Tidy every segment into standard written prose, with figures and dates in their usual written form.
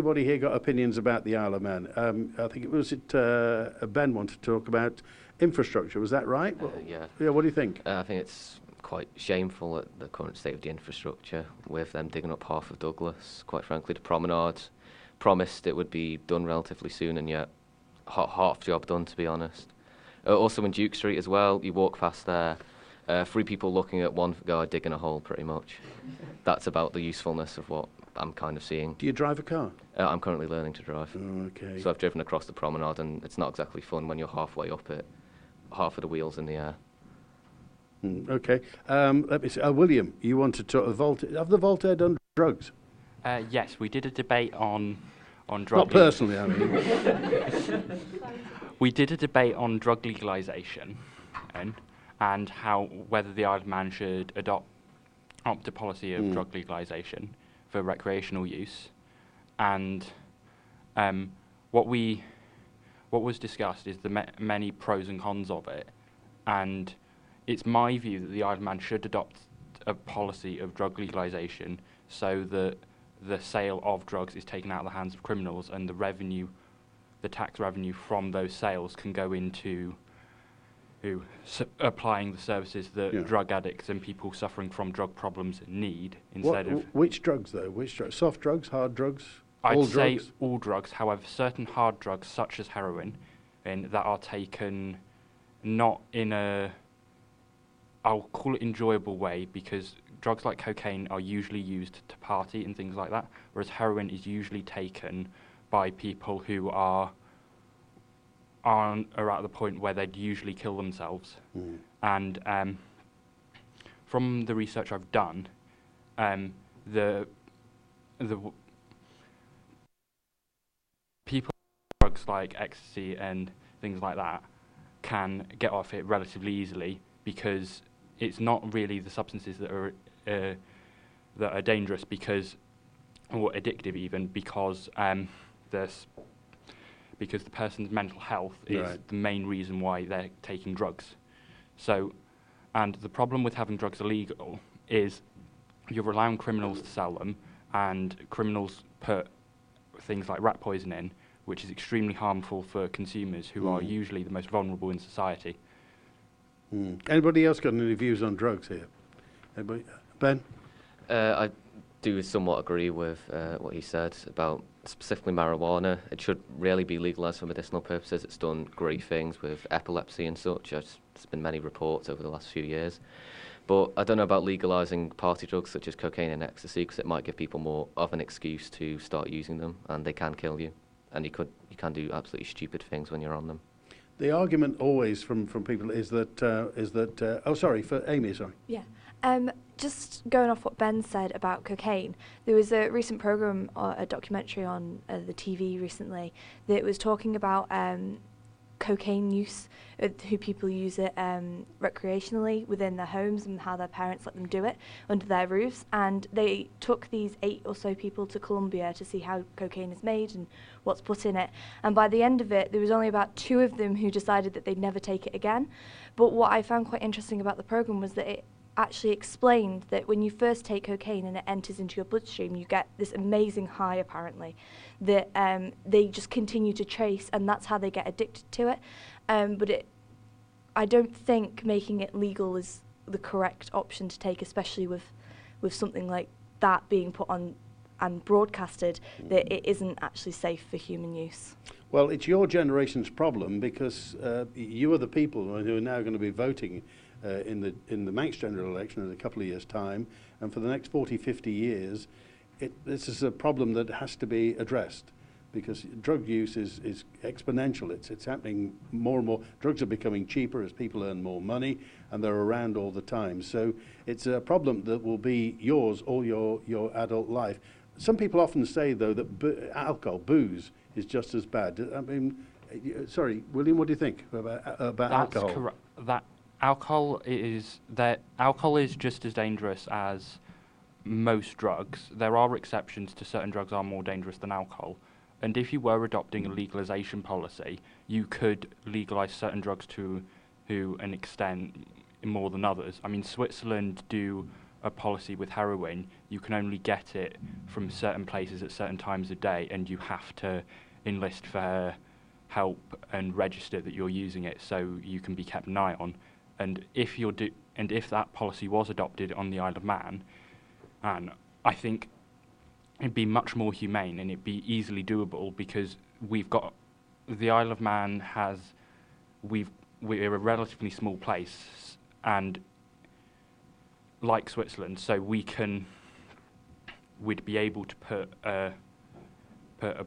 Anybody here got opinions about the Isle of Man? I think Ben wanted to talk about infrastructure. Was that right? Yeah. Yeah. What do you think? I think it's quite shameful at the current state of the infrastructure, with them digging up half of Douglas. Quite frankly, the promenade promised it would be done relatively soon, and yet half job done, to be honest. Also in Duke Street as well, you walk past there, 3 people looking at one guy digging a hole, pretty much. That's about the usefulness of what I'm kind of seeing. Do you drive a car? I'm currently learning to drive. Oh, okay. So I've driven across the promenade, and it's not exactly fun when you're halfway up it, half of the wheels in the air. Okay. Let me see. William, you wanted to have the Voltaire done drugs? Yes, we did a debate on drug. Not personally, I mean. We did a debate on drug legalisation, and how whether the Isle of Man should adopt a policy of drug legalisation for recreational use, and what was discussed is the many pros and cons of it, and it's my view that the Isle of Man should adopt a policy of drug legalisation so that the sale of drugs is taken out of the hands of criminals, and the tax revenue from those sales can go into applying the services that drug addicts and people suffering from drug problems need, instead of... Which drugs, though? Which drugs? Soft drugs, hard drugs? I'd say all drugs. However, certain hard drugs, such as heroin, that are taken not in a... I'll call it enjoyable way, because drugs like cocaine are usually used to party and things like that, whereas heroin is usually taken by people who are at the point where they'd usually kill themselves. And from the research I've done, the people with drugs like ecstasy and things like that can get off it relatively easily, because it's not really the substances that are dangerous, or addictive even, because the person's mental health is the main reason why they're taking drugs. So, and the problem with having drugs illegal is you rely on criminals to sell them, and criminals put things like rat poison in, which is extremely harmful for consumers who are usually the most vulnerable in society. Anybody else got any views on drugs here? Anybody? Ben? I do somewhat agree with what he said about specifically marijuana. It should really be legalised for medicinal purposes. It's done great things with epilepsy and such. There's been many reports over the last few years. But I don't know about legalising party drugs such as cocaine and ecstasy, because it might give people more of an excuse to start using them, and they can kill you. And you can do absolutely stupid things when you're on them. The argument always from people is that for Amy, sorry. Yeah. Just going off what Ben said about cocaine, there was a recent programme, or a documentary on the TV recently, that was talking about cocaine use, who people use it recreationally within their homes, and how their parents let them do it under their roofs. And they took these 8 or so people to Colombia to see how cocaine is made and what's put in it. And by the end of it, there was only about 2 of them who decided that they'd never take it again. But what I found quite interesting about the programme was that it actually explained that when you first take cocaine and it enters into your bloodstream, you get this amazing high, apparently, that they just continue to chase, and that's how they get addicted to it. But I don't think making it legal is the correct option to take, especially with something like that being put on and broadcasted, that it isn't actually safe for human use. Well, it's your generation's problem, because you are the people who are now going to be voting in the Manx general election in a couple of years' time, and for the next 40, 50 years, this is a problem that has to be addressed, because drug use is exponential. It's happening more and more. Drugs are becoming cheaper as people earn more money, and they're around all the time. So it's a problem that will be yours all your adult life. Some people often say, though, that booze, is just as bad. I mean, sorry, William, what do you think about alcohol? Alcohol is just as dangerous as most drugs. There are exceptions to certain drugs are more dangerous than alcohol. And if you were adopting a legalisation policy, you could legalise certain drugs to an extent more than others. I mean, Switzerland do a policy with heroin, you can only get it from certain places at certain times of day, and you have to enlist for help and register that you're using it so you can be kept an eye on. And if that policy was adopted on the Isle of Man, and I think it'd be much more humane and it'd be easily doable, because the Isle of Man we're a relatively small place, and like Switzerland, so we'd be able to put a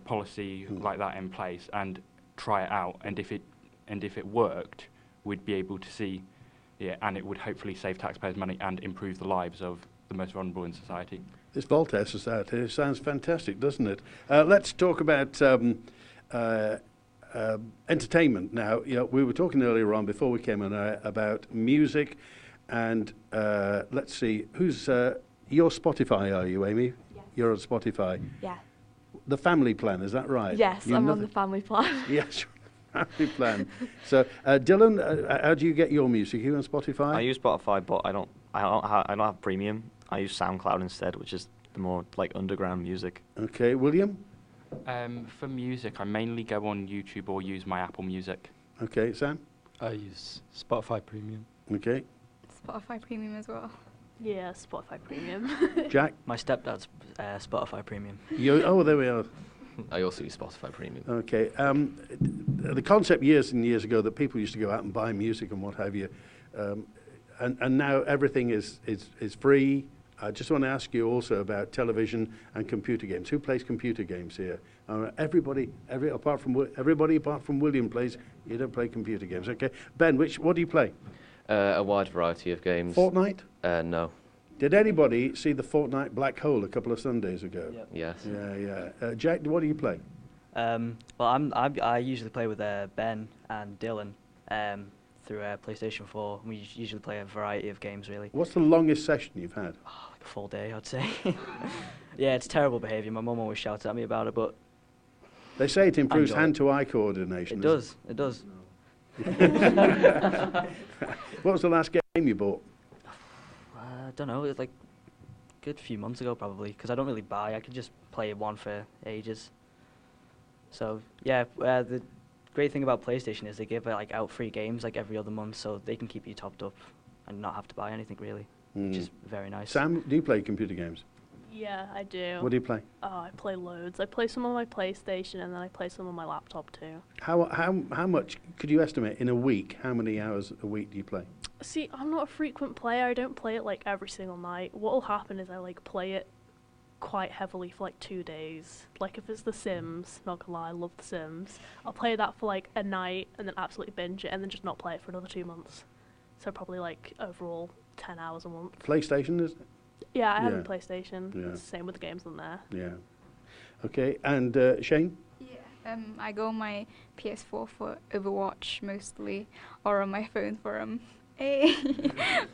policy like that in place and try it out, and if it worked, we'd be able to see, and it would hopefully save taxpayers' money and improve the lives of the most vulnerable in society. This Voltaire Society sounds fantastic, doesn't it? Let's talk about entertainment now. We were talking earlier on before we came on about music, and let's see, who's you're Spotify, are you, Amy? Yes. You're on Spotify. Yeah. The family plan, is that right? Yes, I'm on the family plan. Yes, family plan. So, Dylan, how do you get your music? Are you on Spotify? I use Spotify, but I don't have premium. I use SoundCloud instead, which is the more like underground music. Okay, William? For music, I mainly go on YouTube or use my Apple Music. Okay, Sam? I use Spotify Premium. Okay. Spotify Premium as well. Yeah, Spotify Premium. Jack? My stepdad's Spotify Premium. Oh, there we are. I also use Spotify Premium. Okay. The concept years and years ago that people used to go out and buy music and what have you, and now everything is free. I just want to ask you also about television and computer games. Who plays computer games here? Everybody apart from William plays. You don't play computer games, okay? Ben, what do you play? A wide variety of games. Fortnite? No. Did anybody see the Fortnite Black Hole a couple of Sundays ago? Yep. Yes. Yeah. Jack, what do you play? Well, I usually play with Ben and Dylan through PlayStation 4. We usually play a variety of games, really. What's the longest session you've had? Oh, like a full day, I'd say. Yeah, it's terrible behaviour. My mum always shouts at me about it, but They say it improves enjoy it. hand-to-eye coordination. It does. What was the last game you bought? I don't know. It was like a good few months ago, probably, because I don't really buy. I could just play one for ages. So yeah, the great thing about PlayStation is they give out free games like every other month, so they can keep you topped up and not have to buy anything really, which is very nice. Sam, do you play computer games? Yeah, I do. What do you play? Oh, I play loads. I play some on my PlayStation, and then I play some on my laptop too. How much could you estimate in a week? How many hours a week do you play? See, I'm not a frequent player. I don't play it every single night. What'll happen is I play it quite heavily for 2 days. If it's The Sims, not gonna lie, I love The Sims. I'll play that for a night and then absolutely binge it and then just not play it for another 2 months. So probably overall 10 hours a month. PlayStation, is it? Yeah, I have a Yeah. PlayStation. Yeah. It's the same with the games on there. Yeah. Okay, and Shane? Yeah. I go on my PS4 for Overwatch mostly, or on my phone for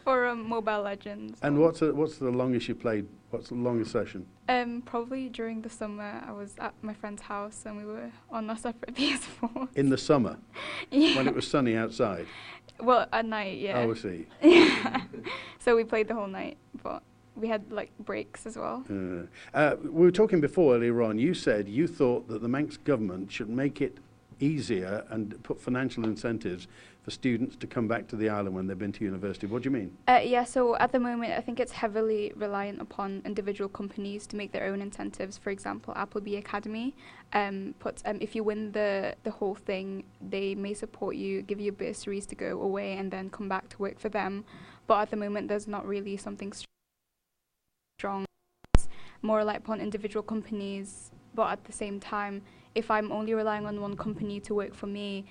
for Mobile Legends. And what's the longest you played? What's the longest session? Probably during the summer. I was at my friend's house and we were on our separate PS4. In the summer? Yeah. When it was sunny outside? Well, at night, yeah. Oh, I see. Yeah. So we played the whole night, but we had breaks as well. We were talking before earlier on. You said you thought that the Manx government should make it easier and put financial incentives for students to come back to the island when they've been to university. What do you mean? Yeah, so at the moment, I think it's heavily reliant upon individual companies to make their own incentives. For example, Appleby Academy if you win the whole thing, they may support you, give you bursaries to go away and then come back to work for them. But at the moment, there's not really something strong. It's more reliant upon individual companies, but at the same time, if I'm only relying on one company to work for me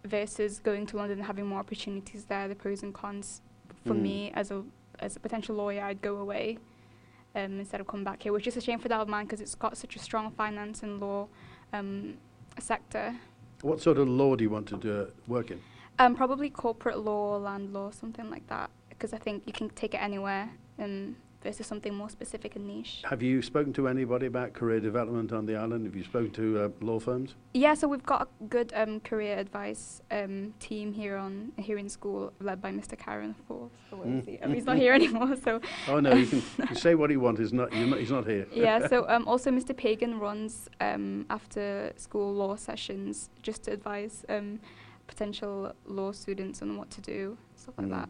versus going to London and having more opportunities there, the pros and cons for me as a potential lawyer, I'd go away instead of come back here, which is a shame for the Isle of Man because it's got such a strong finance and law sector. What sort of law do you want to work in? Probably corporate law, land law, something like that, because I think you can take it anywhere. versus something more specific and niche. Have you spoken to anybody about career development on the island? Have you spoken to law firms? Yeah, so we've got a good career advice team here in school, led by Mr. Karen. So where is he? He's not here anymore. So. Oh no, you can say what you want. He's not here. Yeah. So also Mr. Pagan runs after school law sessions just to advise potential law students on what to do, stuff like that.